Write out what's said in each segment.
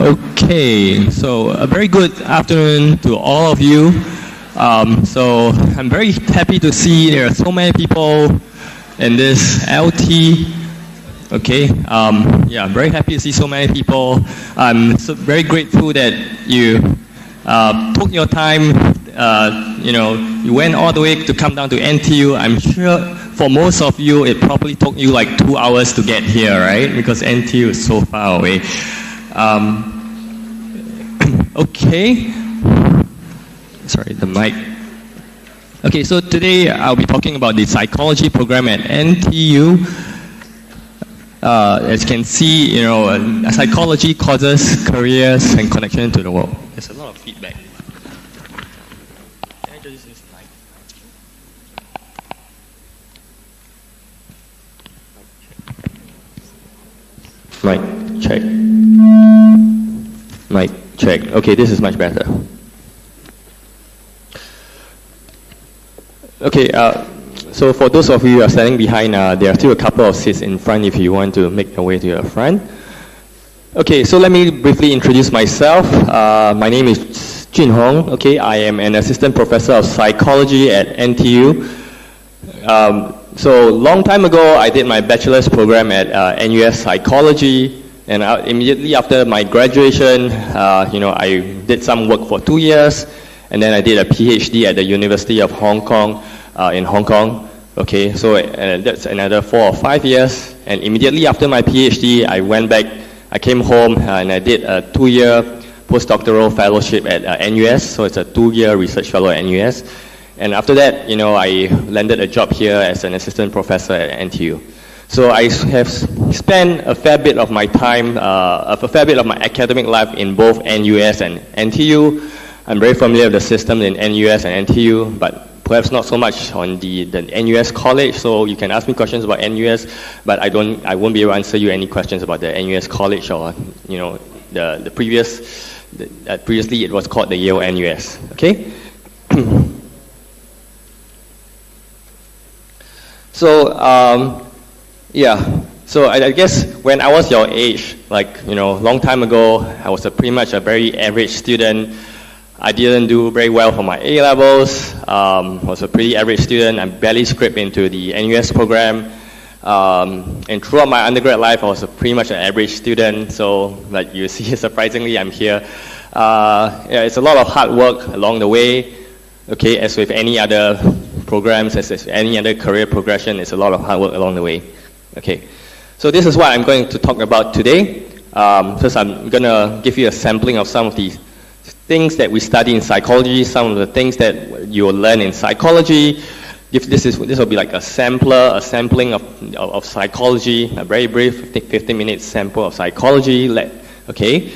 Okay, so a very good afternoon to all of you. So I'm very happy to see there are so many people in this LT. Okay, yeah, I'm very happy to see so many people. I'm very grateful that you took your time. You went all the way to come down to NTU. I'm sure for most of you, it probably took you like 2 hours to get here, right? Because NTU is so far away. Okay. Sorry, the mic. Okay, so today I'll be talking about the psychology program at NTU. As you can see, psychology causes, careers, and connection to the world. There's a lot of feedback. Can I just use the mic? Mic check. Mic check. Okay, this is much better. Okay, so for those of you who are standing behind, there are still a couple of seats in front if you want to make your way to your front. Okay, so let me briefly introduce myself. My name is Jun Hong. Okay, I am an assistant professor of psychology at NTU. So long time ago, I did my bachelor's program at NUS Psychology, and immediately after my graduation, I did some work for 2 years, and then I did a PhD at the University of Hong Kong in Hong Kong. Okay, so that's another 4 or 5 years, and immediately after my PhD, I went back. I came home and I did a 2-year postdoctoral fellowship at NUS. So it's a 2-year research fellow at NUS. And after that, I landed a job here as an assistant professor at NTU. So I have spent a fair bit of my time, a fair bit of my academic life in both NUS and NTU. I'm very familiar with the system in NUS and NTU, but perhaps not so much on the NUS college. So you can ask me questions about NUS, but I won't be able to answer you any questions about the NUS college or the previously it was called the Yale NUS. Okay. So So I guess when I was your age, long time ago, I was pretty much a very average student. I didn't do very well for my A-levels. Was a pretty average student. I barely scraped into the NUS program. And throughout my undergrad life, I was pretty much an average student. So, like you see, surprisingly, I'm here. It's a lot of hard work along the way. Okay, as with any other programs, as with any other career progression, it's a lot of hard work along the way. Okay, so this is what I'm going to talk about today. First, I'm going to give you a sampling of some of the things that we study in psychology, some of the things that you will learn in psychology. This will be like a sampling of psychology, a very brief 15-minute sample of psychology. Okay,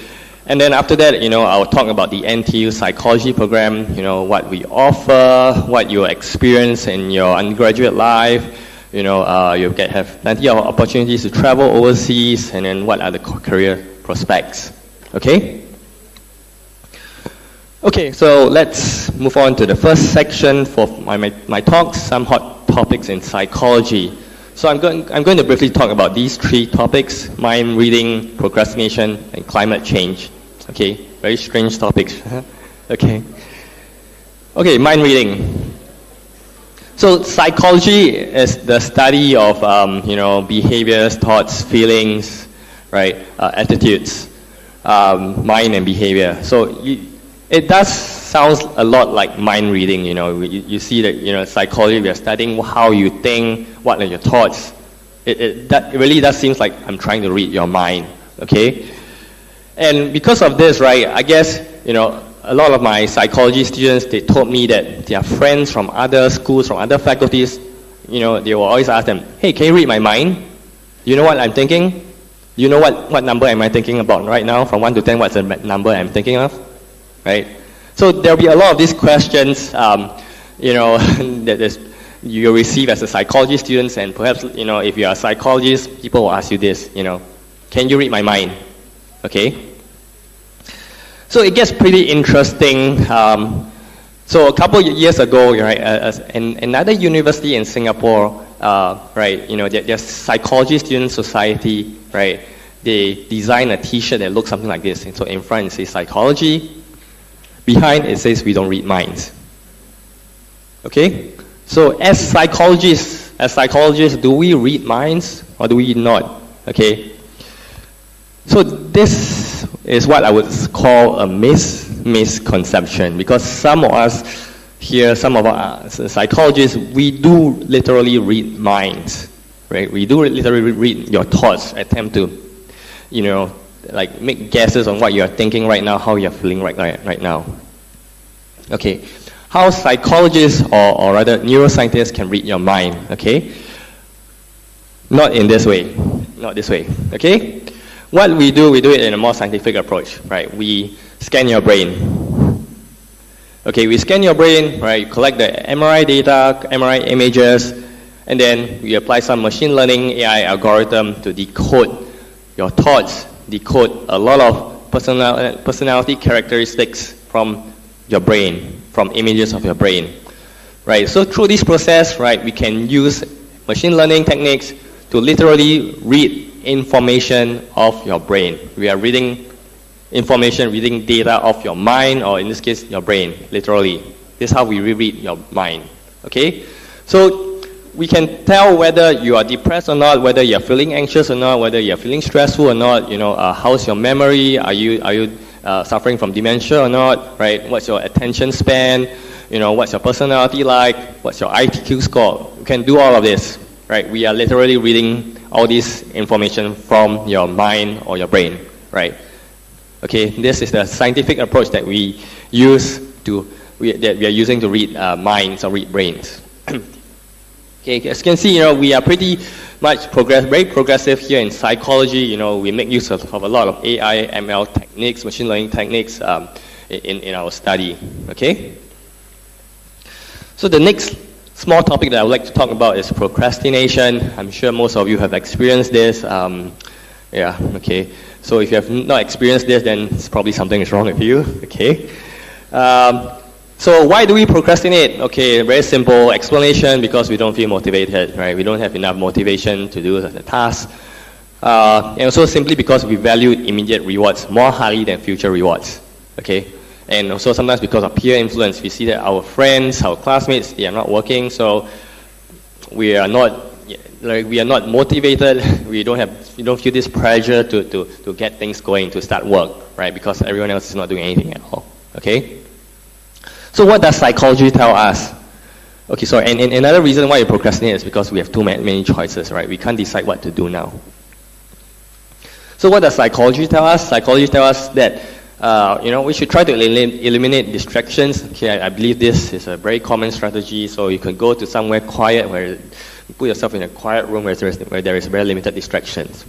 and then after that, I'll talk about the NTU psychology program. What we offer, what you experience in your undergraduate life. You have plenty of opportunities to travel overseas, and then what are the career prospects. Okay. Okay, so let's move on to the first section for my talk, some hot topics in psychology. So I'm going to briefly talk about these 3 topics: mind reading, procrastination, and climate change. Okay, very strange topics. Okay, mind reading. So psychology is the study of behaviors, thoughts, feelings, right? Attitudes, mind and behavior. So it does sound a lot like mind reading. You see that psychology, we are studying how you think, what are your thoughts. It really does seem like I'm trying to read your mind. Okay, and because of this, right? I guess a lot of my psychology students, they told me that their friends from other schools, from other faculties, they will always ask them, "Hey, can you read my mind? You know what I'm thinking? You know what number am I thinking about right now? From 1 to 10, what's the number I'm thinking of?" Right? So there'll be a lot of these questions, that you receive as a psychology student, and perhaps, if you're a psychologist, people will ask you this, "Can you read my mind?" Okay? So it gets pretty interesting. So a couple of years ago, right, in another university in Singapore, right, their psychology student society, right, they design a T-shirt that looks something like this. And so in front it says psychology, behind it says we don't read minds. Okay? So as psychologists, do we read minds or do we not? Okay? So this is what I would call a misconception, because some of us here, some of us psychologists, we do literally read minds, right? We do literally read your thoughts, attempt to, like make guesses on what you're thinking right now, how you're feeling right now. Okay, how psychologists or rather neuroscientists can read your mind, okay? Not in this way, not this way, okay? What we do it in a more scientific approach, right? We scan your brain. Okay, we scan your brain, right? Collect the MRI data, MRI images, and then we apply some machine learning AI algorithm to decode your thoughts, decode a lot of personality characteristics from your brain, from images of your brain, right? So through this process, right, we can use machine learning techniques to literally read information of your brain. We are reading information, reading data of your mind, or in this case, your brain, literally. This is how we read your mind, okay? So we can tell whether you are depressed or not, whether you're feeling anxious or not, whether you're feeling stressful or not, how's your memory, are you suffering from dementia or not, right? What's your attention span, what's your personality like, what's your IQ score. You can do all of this, right? We are literally reading all this information from your mind or your brain, right? Okay, this is the scientific approach that we use that we are using to read minds or read brains. Okay, as you can see, we are pretty much very progressive here in psychology. We make use of a lot of AI, ML techniques, machine learning techniques in our study. Okay. So the next small topic that I would like to talk about is procrastination. I'm sure most of you have experienced this. Yeah. Okay. So if you have not experienced this, then it's probably something is wrong with you. Okay. So why do we procrastinate? Okay, very simple explanation, because we don't feel motivated, right? We don't have enough motivation to do the task. And also simply because we value immediate rewards more highly than future rewards, okay? And also sometimes because of peer influence, we see that our friends, our classmates, they are not working, so we are not motivated. We don't feel this pressure to get things going, to start work, right? Because everyone else is not doing anything at all, okay? So what does psychology tell us? Okay, so and another reason why we procrastinate is because we have too many choices, right? We can't decide what to do now. So what does psychology tell us? Psychology tells us that we should try to eliminate distractions. Okay, I believe this is a very common strategy. So you can go to somewhere quiet, where you put yourself in a quiet room where there is very limited distractions.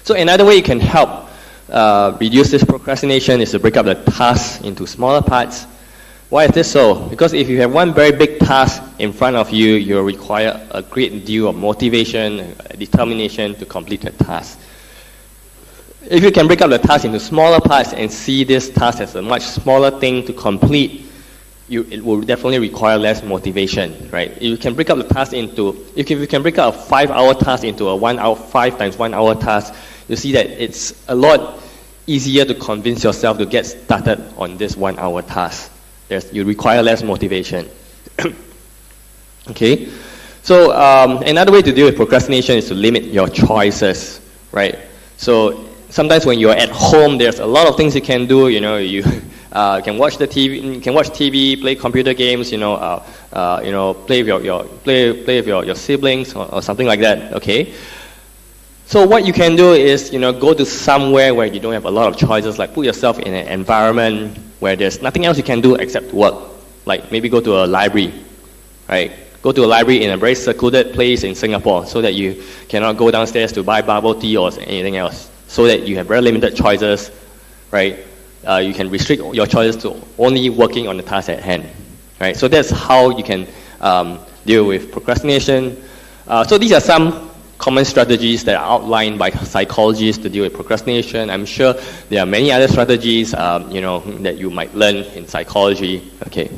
So another way you can help reduce this procrastination is to break up the tasks into smaller parts. Why is this so? Because if you have one very big task in front of you, you'll require a great deal of motivation, determination to complete the task. If you can break up the task into smaller parts and see this task as a much smaller thing to complete, it will definitely require less motivation, right? If you can break up the task if you can break up a 5-hour task into a 1 hour, 5 times 1 hour task, you see that it's a lot easier to convince yourself to get started on this 1 hour task. You require less motivation. Okay? So another way to deal with procrastination is to limit your choices, right? So sometimes when you're at home, there's a lot of things you can do. You can watch the TV, play computer games, play with your siblings or something like that, okay? So what you can do is, go to somewhere where you don't have a lot of choices, like put yourself in an environment where there's nothing else you can do except work. Like maybe go to a library, right? Go to a library in a very secluded place in Singapore so that you cannot go downstairs to buy bubble tea or anything else, so that you have very limited choices, right? You can restrict your choices to only working on the task at hand, right? So that's how you can deal with procrastination. So these are some common strategies that are outlined by psychologists to deal with procrastination. I'm sure there are many other strategies, that you might learn in psychology. Okay.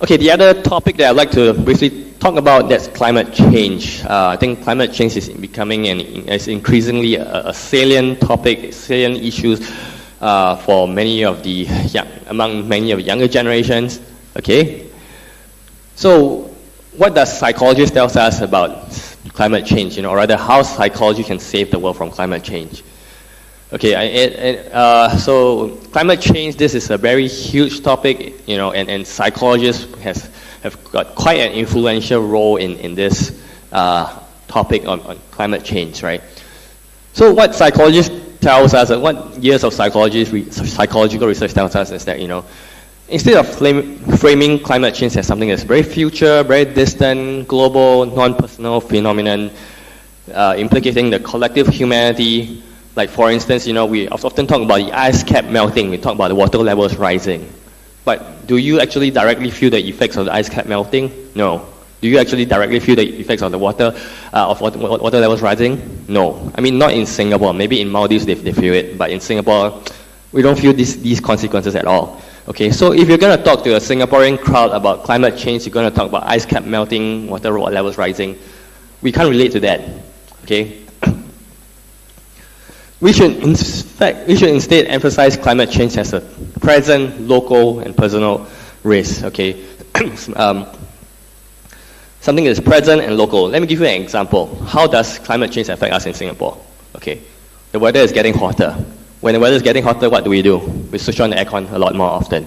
Okay, the other topic that I'd like to briefly talk about, that's climate change. I think climate change is becoming is increasingly a salient topic, salient issues for many of the among many of the younger generations. Okay, so what does psychology tell us about climate change? Or rather, how psychology can save the world from climate change? Okay, so climate change, this is a very huge topic, and psychologists have got quite an influential role in this topic on climate change, right? So what psychologists tells us, what years of psychological research tells us is that, instead of framing climate change as something that's very future, very distant, global, non-personal phenomenon, implicating the collective humanity. Like for instance, we often talk about the ice cap melting, we talk about the water levels rising. But do you actually directly feel the effects of the ice cap melting? No. Do you actually directly feel the effects of the water levels rising? No. I mean, not in Singapore. Maybe in Maldives they feel it, but in Singapore, we don't feel these consequences at all. Okay, so if you're going to talk to a Singaporean crowd about climate change, you're going to talk about ice cap melting, water levels rising. We can't relate to that. Okay. We should instead emphasize climate change as a present, local, and personal risk. Okay, something that is present and local. Let me give you an example. How does climate change affect us in Singapore? Okay, the weather is getting hotter. When the weather is getting hotter, what do? We switch on the aircon a lot more often.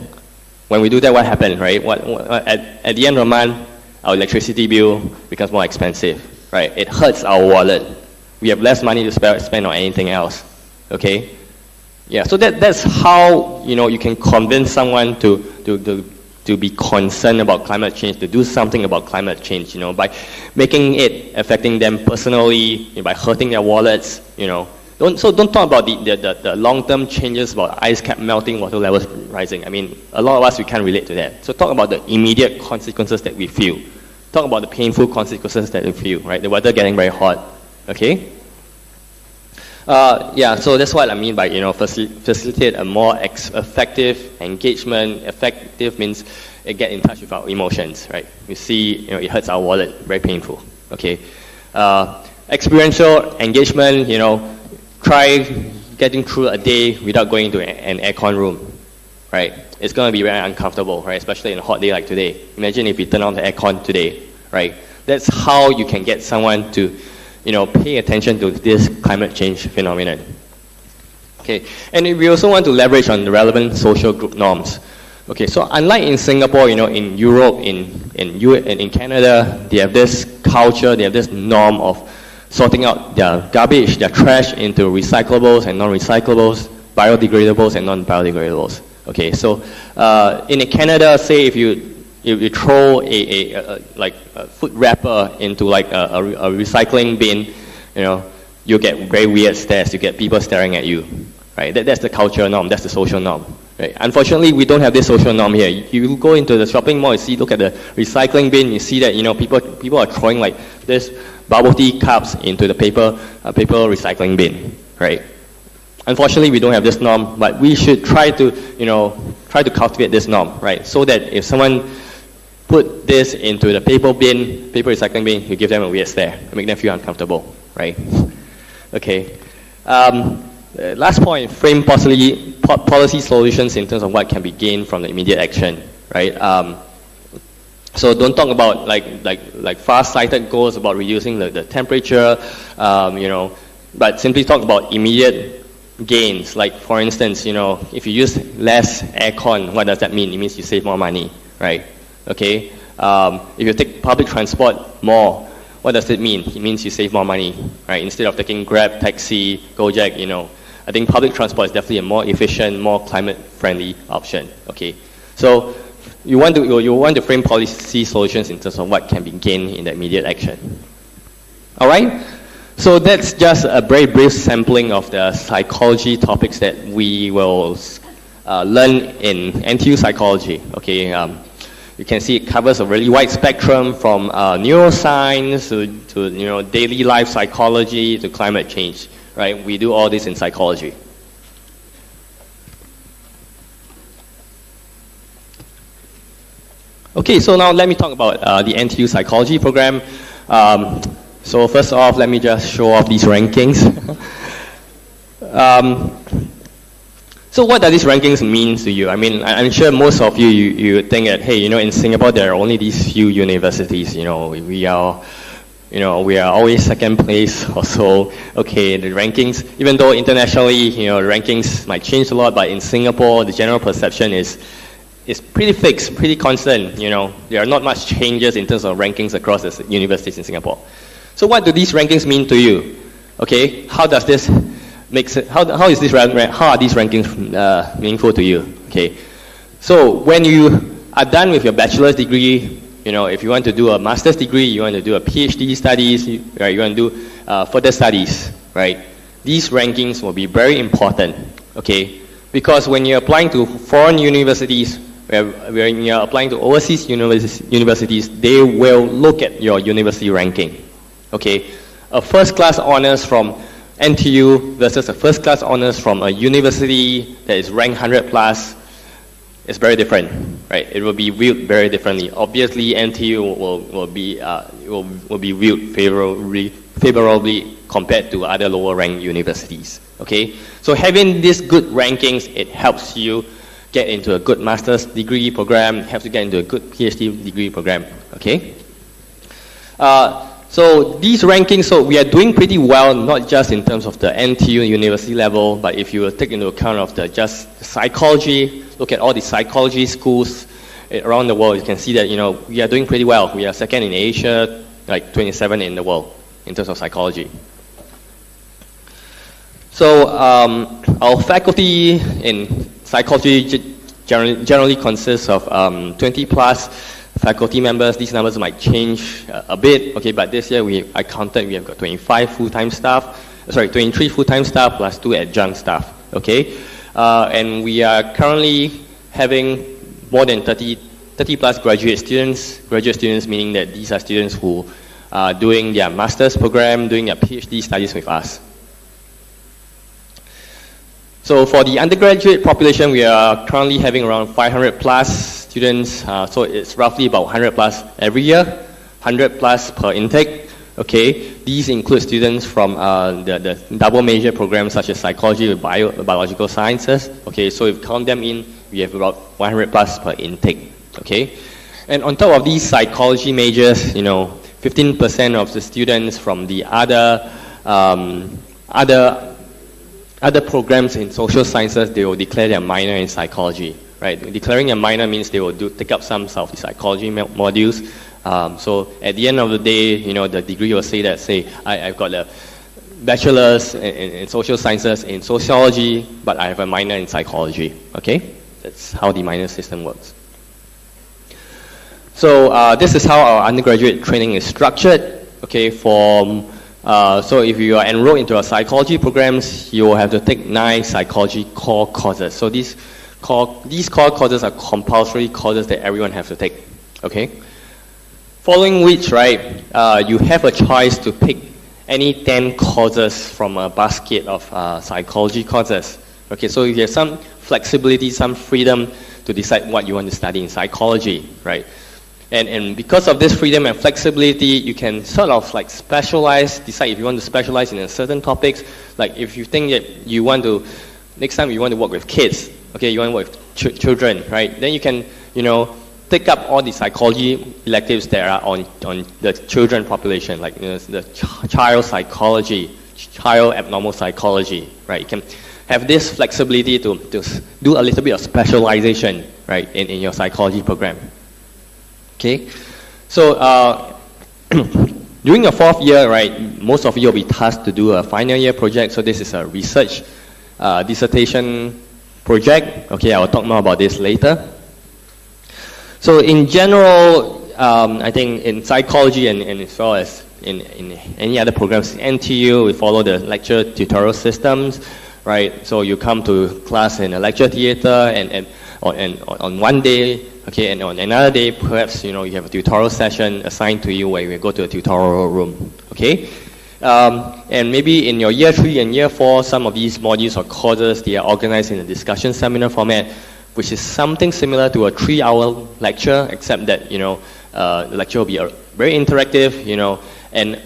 When we do that, what happens? Right? At the end of the month, our electricity bill becomes more expensive. Right? It hurts our wallet. We have less money to spend on anything else. Okay, yeah. So that's how you can convince someone to be concerned about climate change, to do something about climate change. By making it affecting them personally, by hurting their wallets. Don't talk about the long-term changes about ice cap melting, water levels rising. I mean, a lot of us, we can't relate to that. So talk about the immediate consequences that we feel. Talk about the painful consequences that we feel. Right, the weather getting very hot. Okay. So that's what I mean by facilitate a more effective engagement. Effective means get in touch with our emotions, right? You see, it hurts our wallet, very painful. Okay, experiential engagement. Try getting through a day without going to an aircon room, right? It's going to be very uncomfortable, right? Especially in a hot day like today. Imagine if you turn on the aircon today, right? That's how you can get someone to pay attention to this climate change phenomenon. Okay, and we also want to leverage on the relevant social group norms. Okay, so unlike in Singapore, in Europe, in Canada, they have this culture, they have this norm of sorting out their garbage, their trash into recyclables and non-recyclables, biodegradables and non-biodegradables. Okay, so in Canada, say if you throw a food wrapper into a recycling bin, you get very weird stares. You get people staring at you, right? That's the cultural norm. That's the social norm. Right? Unfortunately, we don't have this social norm here. You go into the shopping mall, look at the recycling bin. You see that people are throwing like this bubble tea cups into the paper recycling bin, right? Unfortunately, we don't have this norm, but we should try to cultivate this norm, right? So that if someone put this into the paper recycling bin, you give them a weird stare, make them feel uncomfortable, right? Okay. Last point, frame policy solutions in terms of what can be gained from the immediate action, right? So don't talk about like far-sighted goals about reducing the temperature, but simply talk about immediate gains. Like for instance, if you use less aircon, what does that mean? It means you save more money, right? Okay. If you take public transport more, what does it mean? It means you save more money, right? Instead of taking Grab, taxi, Gojek, I think public transport is definitely a more efficient, more climate-friendly option. Okay. So you want to frame policy solutions in terms of what can be gained in the immediate action. All right. So that's just a very brief sampling of the psychology topics that we will learn in NTU psychology. Okay. You can see it covers a really wide spectrum from neuroscience to daily life psychology to climate change. Right? We do all this in psychology. Okay. Okay, so now let me talk about the NTU psychology program. So first off, let me just show off these rankings. So what does these rankings mean to you? I mean, I'm sure most of you think that, hey, in Singapore there are only these few universities. We are always second place or so. Okay, the rankings, even though internationally, the rankings might change a lot, but in Singapore, the general perception is pretty fixed, pretty constant. There are not much changes in terms of rankings across the universities in Singapore. So what do these rankings mean to you? Okay, how does this makes it? How are these rankings meaningful to you? Okay, so when you are done with your bachelor's degree, if you want to do a master's degree, you want to do a PhD studies, right? You want to do further studies, right? These rankings will be very important, okay? Because when you're applying to foreign universities, when you're applying to overseas universities, they will look at your university ranking, okay? A first-class honors from NTU versus a first-class honors from a university that is ranked 100 plus is very different, right? It will be viewed very differently. Obviously, NTU will be viewed favorably compared to other lower-ranked universities. Okay, so having these good rankings, it helps you get into a good master's degree program, helps you get into a good PhD degree program. Okay. So these rankings, so we are doing pretty well, not just in terms of the NTU university level, but if you take into account of just psychology, look at all the psychology schools around the world, you can see that we are doing pretty well. We are second in Asia, like 27 in the world in terms of psychology. So our faculty in psychology generally consists of 20 plus faculty members. These numbers might change a bit, okay, but this year we have got 25 full-time staff, 23 full-time staff plus 2 adjunct staff, okay? And we are currently having more than 30 plus graduate students meaning that these are students who are doing their master's program, doing their PhD studies with us. So for the undergraduate population, we are currently having around 500 plus students, so it's roughly about 100 plus every year, 100 plus per intake. Okay, these include students from the double major programs such as psychology or biological sciences. Okay, so if you count them in, we have about 100 plus per intake. Okay, and on top of these psychology majors, 15% of the students from the other programs in social sciences, they will declare their minor in psychology, right? Declaring a minor means they will take up some of the psychology modules. So at the end of the day, the degree will say that, I've got a bachelor's in social sciences in sociology, but I have a minor in psychology, okay? That's how the minor system works. So this is how our undergraduate training is structured, okay? So if you are enrolled into our psychology programs, you will have to take 9 psychology core courses. So these core courses are compulsory courses that everyone has to take, okay? Following which, right, you have a choice to pick any 10 courses from a basket of psychology courses. Okay, so you have some flexibility, some freedom to decide what you want to study in psychology, right? And because of this freedom and flexibility, you can sort of like specialize, decide if you want to specialize in a certain topics. Like if you think that you want to, next time you want to work with kids, okay, you want to work with children, right? Then you can, take up all the psychology electives that are on the children population, like the child psychology, child abnormal psychology, right? You can have this flexibility to do a little bit of specialization, right, in your psychology program. Okay, so during your 4th year, right, most of you will be tasked to do a final year project. So this is a research dissertation project. Okay, I will talk more about this later. So in general, I think in psychology and as well as in any other programs, NTU, we follow the lecture tutorial systems, right? So you come to class in a lecture theater and on one day, okay, and on another day, perhaps, you have a tutorial session assigned to you where you go to a tutorial room, okay? And maybe in your year 3 and year 4, some of these modules or courses, they are organized in a discussion seminar format. which is something similar to a 3-hour lecture, except that, the lecture will be very interactive, and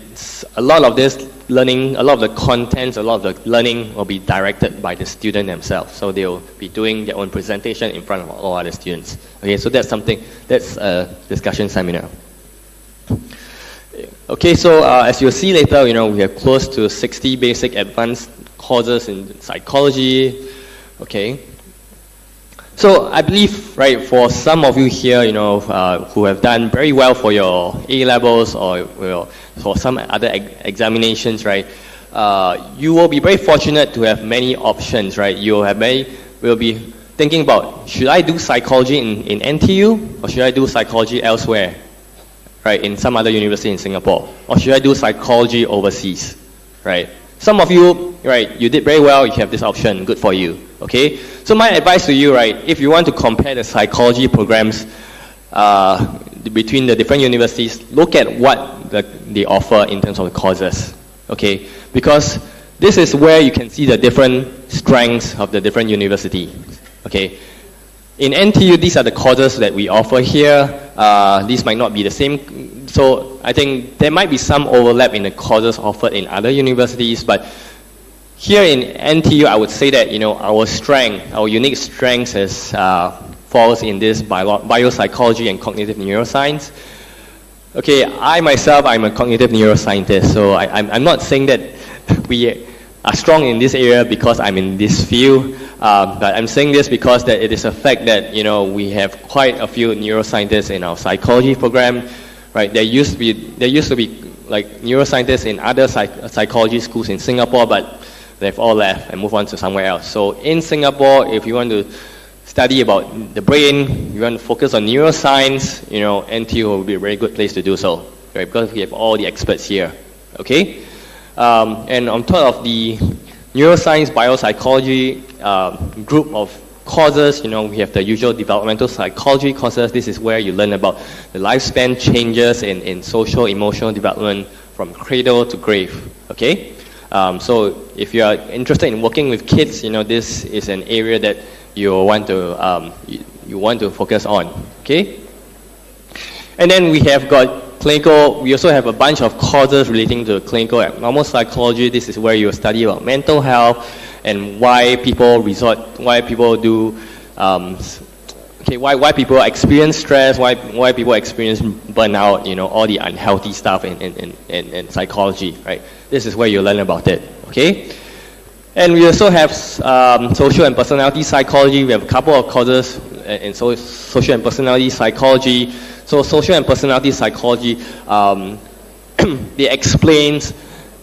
a lot of this learning, a lot of the contents, a lot of the learning will be directed by the student themselves. So they'll be doing their own presentation in front of all other students. Okay, so that's a discussion seminar. Okay, so as you'll see later, we have close to 60 basic advanced courses in psychology. Okay. So I believe, right, for some of you here, who have done very well for your A-levels or for some other examinations, right, you will be very fortunate to have many options, right? You will be thinking about, should I do psychology in NTU or should I do psychology elsewhere, right, in some other university in Singapore? Or should I do psychology overseas, right? Some of you, right, you did very well, you have this option, good for you, okay? So my advice to you, right, if you want to compare the psychology programs between the different universities, look at what they offer in terms of the courses, okay? Because this is where you can see the different strengths of the different universities, okay? In NTU, these are the courses that we offer here. These might not be the same. So I think there might be some overlap in the courses offered in other universities. But here in NTU, I would say that, our strength, our unique strength falls in this biopsychology and cognitive neuroscience. Okay, I myself, I'm a cognitive neuroscientist. So I'm not saying that we are strong in this area because I'm in this field. But I'm saying this because that it is a fact that we have quite a few neuroscientists in our psychology program, right? There used to be like neuroscientists in other psychology schools in Singapore, but they've all left and moved on to somewhere else. So in Singapore, if you want to study about the brain, you want to focus on neuroscience, NTU will be a very good place to do so, right? Because we have all the experts here, okay? And on top of the neuroscience, biopsychology group of courses, we have the usual developmental psychology courses. This is where you learn about the lifespan changes in social, emotional development from cradle to grave, okay? So if you are interested in working with kids, this is an area that you want to focus on, okay? And then we have got clinical, we also have a bunch of courses relating to clinical abnormal psychology. This is where you study about mental health and why people do, why people experience stress, why people experience burnout, all the unhealthy stuff in psychology, right? This is where you learn about it, okay? And we also have social and personality psychology. We have a couple of courses in social and personality psychology. So social and personality psychology, it explains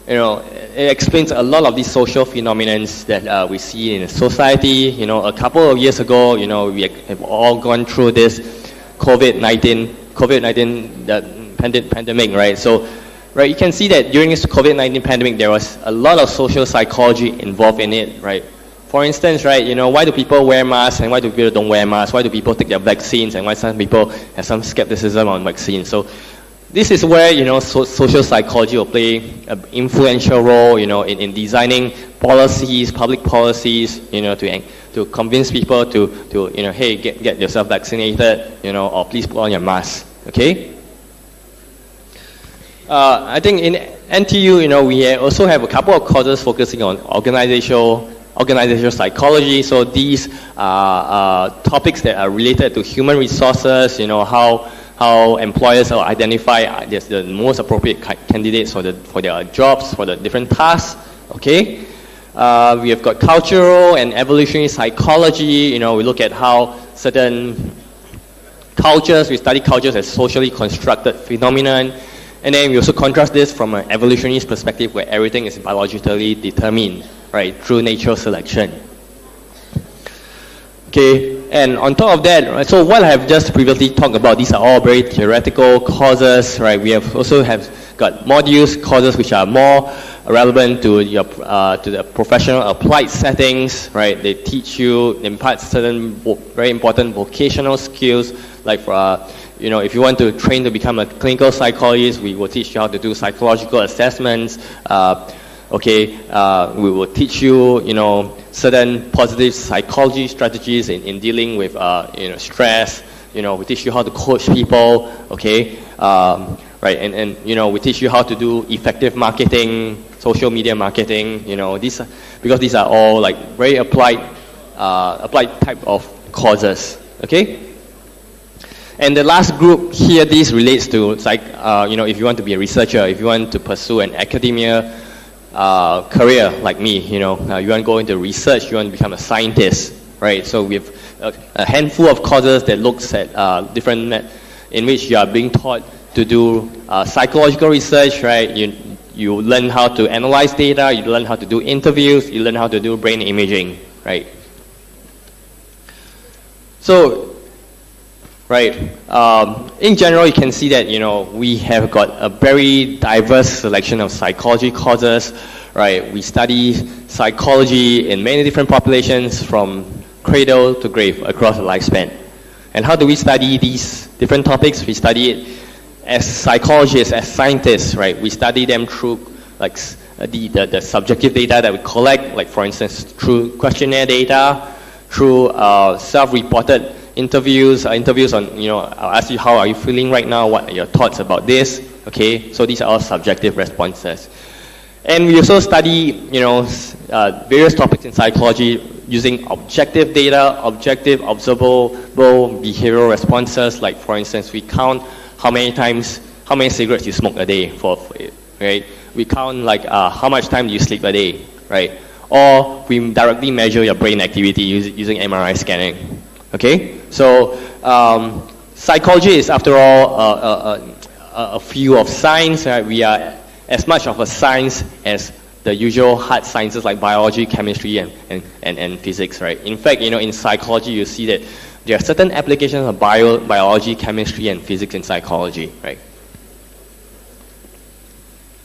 a lot of these social phenomena that we see in society. A couple of years ago, we have all gone through this COVID-19 pandemic, right? So, right, you can see that during this COVID-19 pandemic, there was a lot of social psychology involved in it, right? For instance, right, why do people wear masks and why do people don't wear masks? Why do people take their vaccines and why some people have some skepticism on vaccines? So this is where, social psychology will play an influential role, in designing policies, public policies, to convince people to hey, get yourself vaccinated, or please put on your mask, okay? I think in NTU, we also have a couple of courses focusing on organizational psychology. So these are topics that are related to human resources, how employers will identify the most appropriate candidates for their jobs, for the different tasks, okay? We have got cultural and evolutionary psychology. We look at how certain cultures, we study cultures as socially constructed phenomenon. And then we also contrast this from an evolutionist perspective where everything is biologically determined, right, through natural selection. Okay, and on top of that, right, so what I have just previously talked about, these are all very theoretical courses, right? We have got modules, courses which are more relevant to the professional applied settings, right? They teach you, impart certain very important vocational skills, like for, if you want to train to become a clinical psychologist, we will teach you how to do psychological assessments. We will teach you, certain positive psychology strategies in dealing with stress. We teach you how to coach people, okay? Right, and we teach you how to do effective marketing, social media marketing. Because these are all like very applied type of courses, okay? And the last group here, this relates to if you want to be a researcher, if you want to pursue an academia career like me, you want to go into research, you want to become a scientist, right? So we have a handful of courses that looks at different in which you are being taught to do psychological research, right? You learn how to analyze data, you learn how to do interviews, you learn how to do brain imaging, right? So, right, in general, you can see that, we have got a very diverse selection of psychology courses, right? We study psychology in many different populations from cradle to grave across the lifespan. And how do we study these different topics? We study it as psychologists, as scientists, right? We study them through like the subjective data that we collect, like for instance, through questionnaire data, through self-reported interviews on, I'll ask you, how are you feeling right now? What are your thoughts about this? Okay, so these are all subjective responses. And we also study, various topics in psychology using objective data, objective, observable behavioral responses. Like for instance, we count how many cigarettes you smoke a day right? We count like how much time do you sleep a day, right? Or we directly measure your brain activity using MRI scanning. Okay, so psychology is, after all, a field of science. Right? We are as much of a science as the usual hard sciences like biology, chemistry, and physics. Right? In fact, in psychology, you see that there are certain applications of biology, chemistry, and physics in psychology. Right?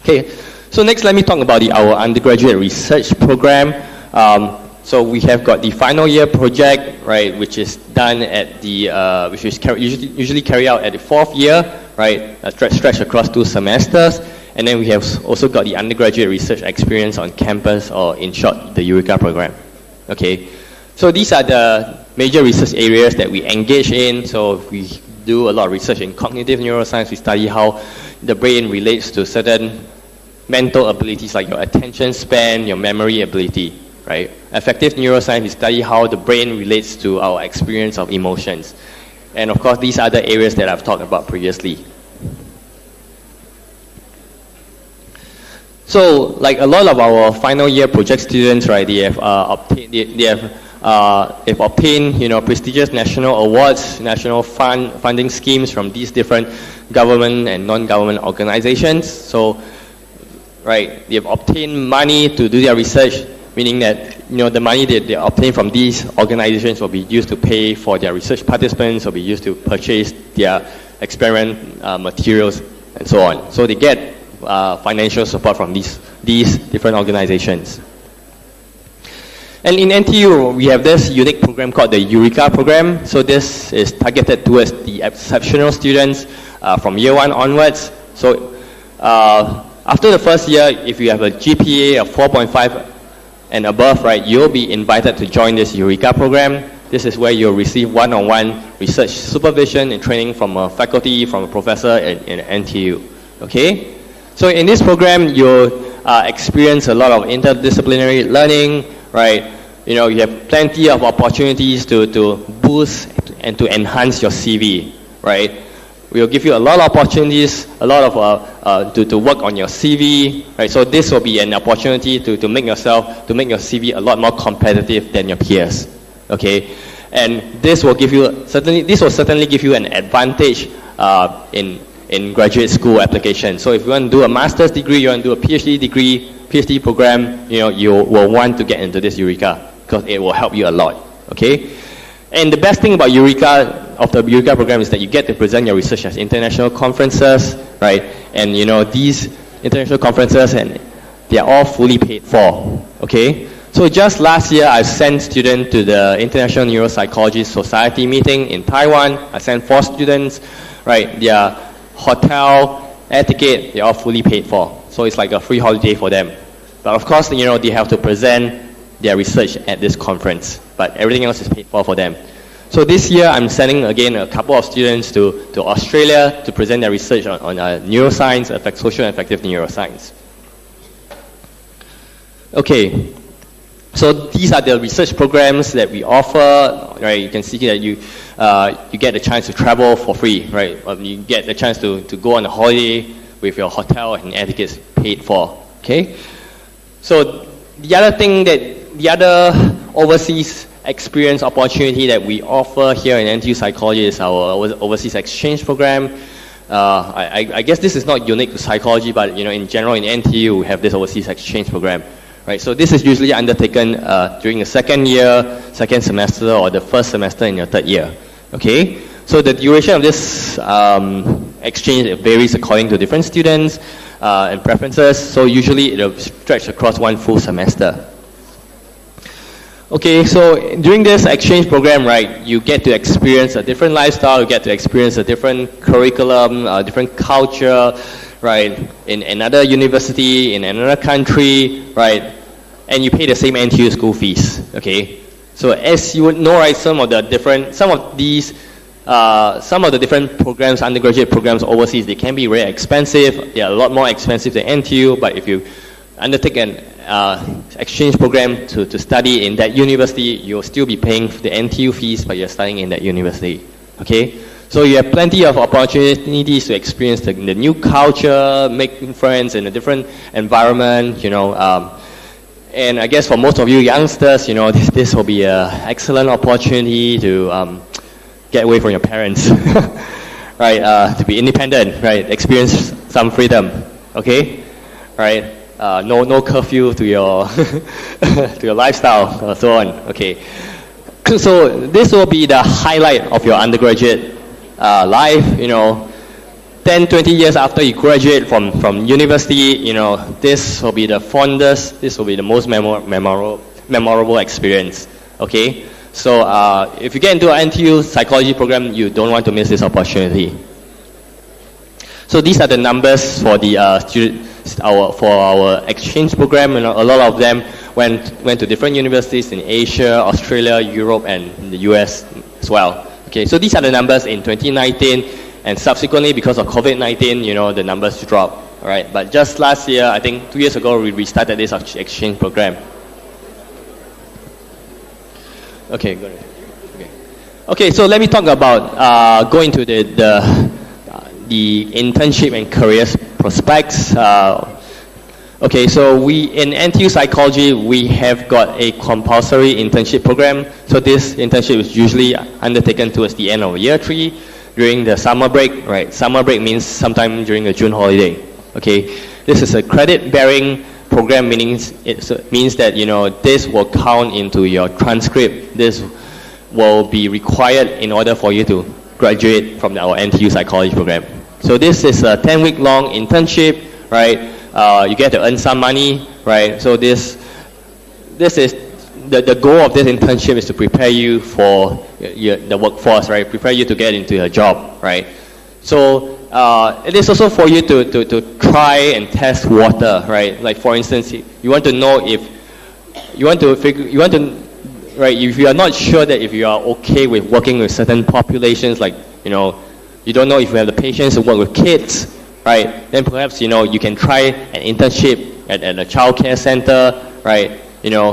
Okay, so next, let me talk about our undergraduate research program. So we have got the final year project, right, which is done at which is usually carried out at the fourth year, right, stretched across 2 semesters. And then we have also got the undergraduate research experience on campus, or in short, the Eureka program. Okay, so these are the major research areas that we engage in. So we do a lot of research in cognitive neuroscience. We study how the brain relates to certain mental abilities like your attention span, your memory ability. Right? Affective neuroscience, we study how the brain relates to our experience of emotions. And of course, these are the areas that I've talked about previously. So, like a lot of our final year project students, right, they have obtained, prestigious national awards, national funding schemes from these different government and non-government organizations. So, right, they have obtained money to do their research, meaning that the money that they obtain from these organizations will be used to pay for their research participants, will be used to purchase their experiment materials, and so on. So they get financial support from these different organizations. And in NTU, we have this unique program called the Eureka program. So this is targeted towards the exceptional students from year 1 onwards. So after the first year, if you have a GPA of 4.5 and above, right, you'll be invited to join this Eureka program. This is where you'll receive one-on-one research supervision and training from a faculty, from a professor in NTU. Okay? So in this program, you'll experience a lot of interdisciplinary learning, right? You have plenty of opportunities to boost and to enhance your CV, right? We'll give you a lot of opportunities, a lot of to work on your CV, right? So this will be an opportunity to make your CV a lot more competitive than your peers, okay? And this will certainly give you an advantage in graduate school application. So if you want to do a master's degree, you want to do a PhD program, you will want to get into this Eureka because it will help you a lot, okay? And the best thing about the Eureka program is that you get to present your research at international conferences, right? And these international conferences, and they are all fully paid for, okay? So just last year, I sent students to the International Neuropsychology Society meeting in Taiwan. I sent 4 students, right? Their hotel, air ticket, they're all fully paid for. So it's like a free holiday for them. But of course, they have to present their research at this conference, but everything else is paid for them. So this year, I'm sending again a couple of students to Australia to present their research on neuroscience, social and effective neuroscience. Okay, so these are the research programs that we offer. Right, you can see that you get the chance to travel for free. Right, you get the chance to go on a holiday with your hotel and air tickets paid for. Okay, so the other overseas experience opportunity that we offer here in NTU Psychology is our overseas exchange program. I guess this is not unique to psychology, but in general in NTU we have this overseas exchange program, right? So this is usually undertaken during the second semester, or the first semester in your third year. Okay, so the duration of this exchange varies according to different students and preferences. So usually it'll stretch across one full semester. Okay, so during this exchange program, right, you get to experience a different lifestyle, you get to experience a different curriculum, a different culture, right, in another university, in another country, right, and you pay the same NTU school fees, okay? So as you would know, right, some of the different programs, undergraduate programs overseas, they can be very expensive. They are a lot more expensive than NTU, but if you undertake an exchange program to study in that university, you'll still be paying the NTU fees, but you're studying in that university. Okay, so you have plenty of opportunities to experience the new culture, making friends in a different environment. And I guess for most of you youngsters, this will be an excellent opportunity to get away from your parents, right? To be independent, right? Experience some freedom. Okay, right? No curfew to your to your lifestyle, so on. Okay, so this will be the highlight of your undergraduate life. 10, 20 years after you graduate from university, this will be the fondest, this will be the most memorable experience. Okay, so if you get into an NTU psychology program, you don't want to miss this opportunity. So these are the numbers for the for our exchange program. A lot of them went to different universities in Asia, Australia, Europe, and the US as well. Okay, so these are the numbers in 2019, and subsequently because of COVID-19, the numbers dropped. All right, but just last year, I think 2 years ago, we restarted this exchange program. Okay, good. Okay, so let me talk about going to the internship and careers prospects. Okay, so in NTU Psychology, we have got a compulsory internship program. So this internship is usually undertaken towards the end of year 3 during the summer break, right? Summer break means sometime during the June holiday. Okay, this is a credit-bearing program, meaning it means that this will count into your transcript. This will be required in order for you to graduate from our NTU Psychology program. So this is a 10-week long internship, right? You get to earn some money, right? So this is the goal of this internship is to prepare you for the workforce, right? Prepare you to get into a job, right? So it is also for you to try and test water, right? Like for instance, you want to know if if you are not sure that if you are okay with working with certain populations, like you don't know if you have the patience to work with kids, right? Then perhaps you can try an internship at a child care center, right?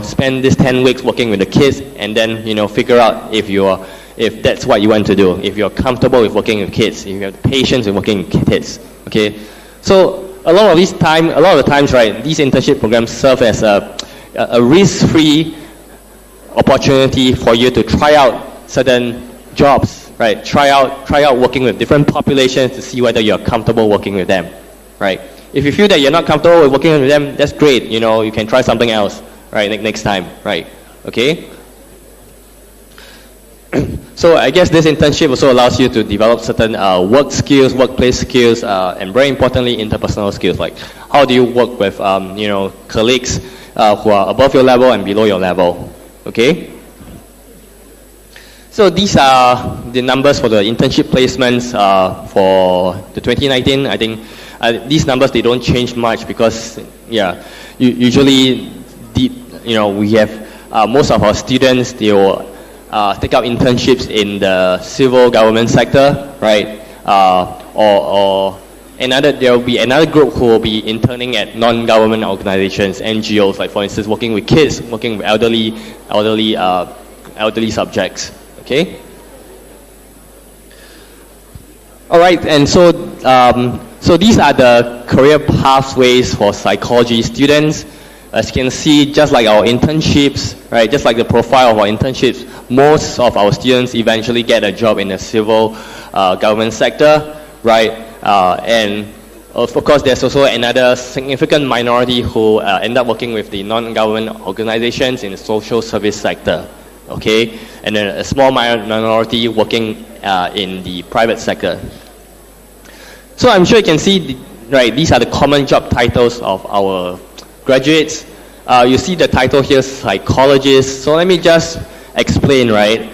Spend this 10 weeks working with the kids, and then figure out if that's what you want to do. If you're comfortable with working with kids, if you have the patience with working with kids. Okay, so a lot of the times, right, these internship programs serve as a risk-free opportunity for you to try out certain jobs. Right, try out working with different populations to see whether you're comfortable working with them, right? If you feel that you're not comfortable with working with them, that's great. You can try something else, right? Next time, right? Okay. So I guess this internship also allows you to develop certain work skills, workplace skills, and very importantly, interpersonal skills. Like how do you work with colleagues who are above your level and below your level? Okay. So these are the numbers for the internship placements for the 2019. I think these numbers, they don't change much because usually we have most of our students, they will take up internships in the civil government sector, right? Or there will be another group who will be interning at non-government organizations, NGOs, like for instance, working with kids, working with elderly subjects. Okay. All right, and so these are the career pathways for psychology students. As you can see, just like our internships, right? Just like the profile of our internships, most of our students eventually get a job in the civil government sector, right? And of course, there's also another significant minority who end up working with the non-government organizations in the social service sector, okay? And then a small minority working in the private sector. So I'm sure you can see, right, these are the common job titles of our graduates. You see the title here, psychologist. So let me just explain, right?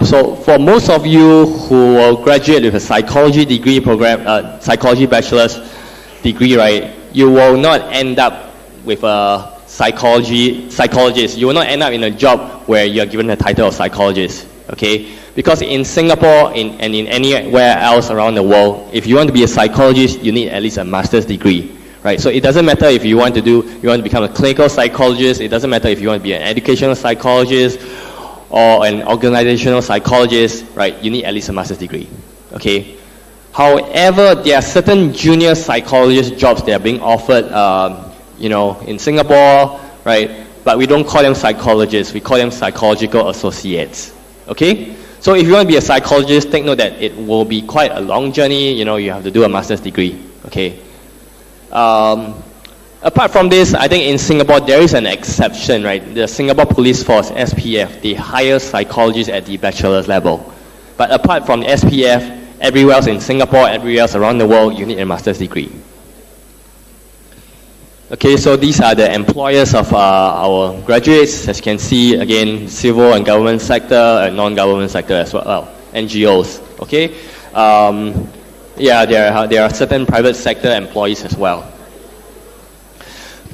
So for most of you who will graduate with a psychology degree program, psychology bachelor's degree, right, you will not end up with a psychologist. You will not end up in a job where you're given the title of psychologist, okay? Because in Singapore and in anywhere else around the world, if you want to be a psychologist, you need at least a master's degree, right? So it doesn't matter if you want to become a clinical psychologist. It doesn't matter if you want to be an educational psychologist or an organizational psychologist, right? You need at least a master's degree, okay? However, there are certain junior psychologist jobs that are being offered, in Singapore, right? But we don't call them psychologists. We call them psychological associates, okay? So if you want to be a psychologist, take note that it will be quite a long journey. You have to do a master's degree, okay? Apart from this, I think in Singapore there is an exception, right? The Singapore Police Force, SPF, they hire psychologists at the bachelor's level. But apart from the SPF, everywhere else in Singapore, everywhere else around the world, you need a master's degree. Okay, so these are the employers of our graduates. As you can see, again, civil and government sector and non-government sector as well, NGOs, okay? There are certain private sector employees as well.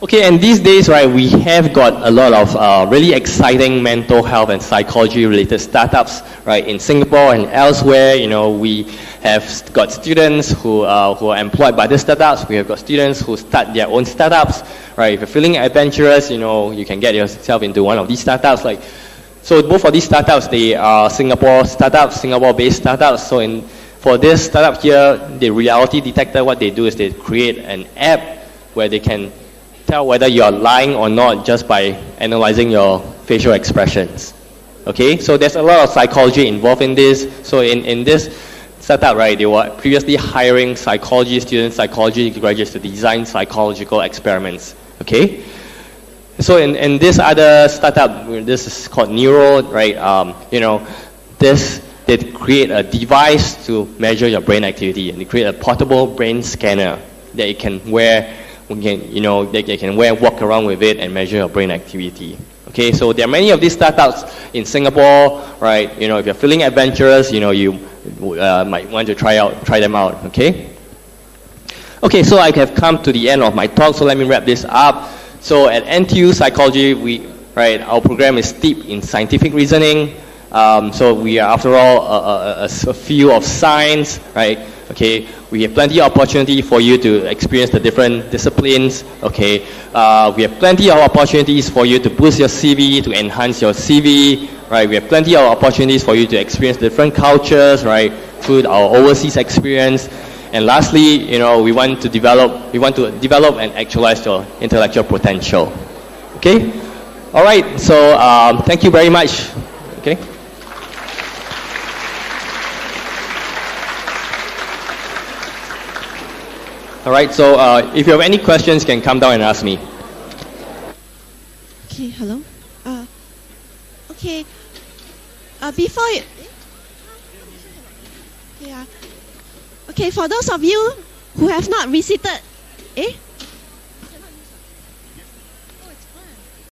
Okay, and these days, right, we have got a lot of really exciting mental health and psychology-related startups, right, in Singapore and elsewhere. We have got students who are employed by the startups. We have got students who start their own startups, right? If you're feeling adventurous, you can get yourself into one of these startups. So both of these startups, they are Singapore startups, Singapore-based startups. So for this startup here, the Reality Detector, what they do is they create an app where they can tell whether you're lying or not just by analyzing your facial expressions. Okay, so there's a lot of psychology involved in this. So in this startup, right, they were previously hiring psychology students, psychology graduates to design psychological experiments. Okay, so in this other startup, this is called Neuro, right? They create a device to measure your brain activity, and they create a portable brain scanner that you can wear. They can walk around with it and measure your brain activity. Okay, so there are many of these startups in Singapore, right? If you're feeling adventurous, you might want to try them out. Okay. Okay, so I have come to the end of my talk. So let me wrap this up. So at NTU Psychology, our program is steeped in scientific reasoning. So we are, after all, a field of science, right? Okay, we have plenty of opportunity for you to experience the different disciplines. Okay, we have plenty of opportunities for you to boost your CV, to enhance your CV, right? We have plenty of opportunities for you to experience different cultures, right? Through our overseas experience. And lastly, we want to develop and actualize your intellectual potential. Okay, all right. So thank you very much. Okay. All right, so if you have any questions, you can come down and ask me. Okay, hello. Okay. Before you... Yeah. Okay, for those of you who have not visited...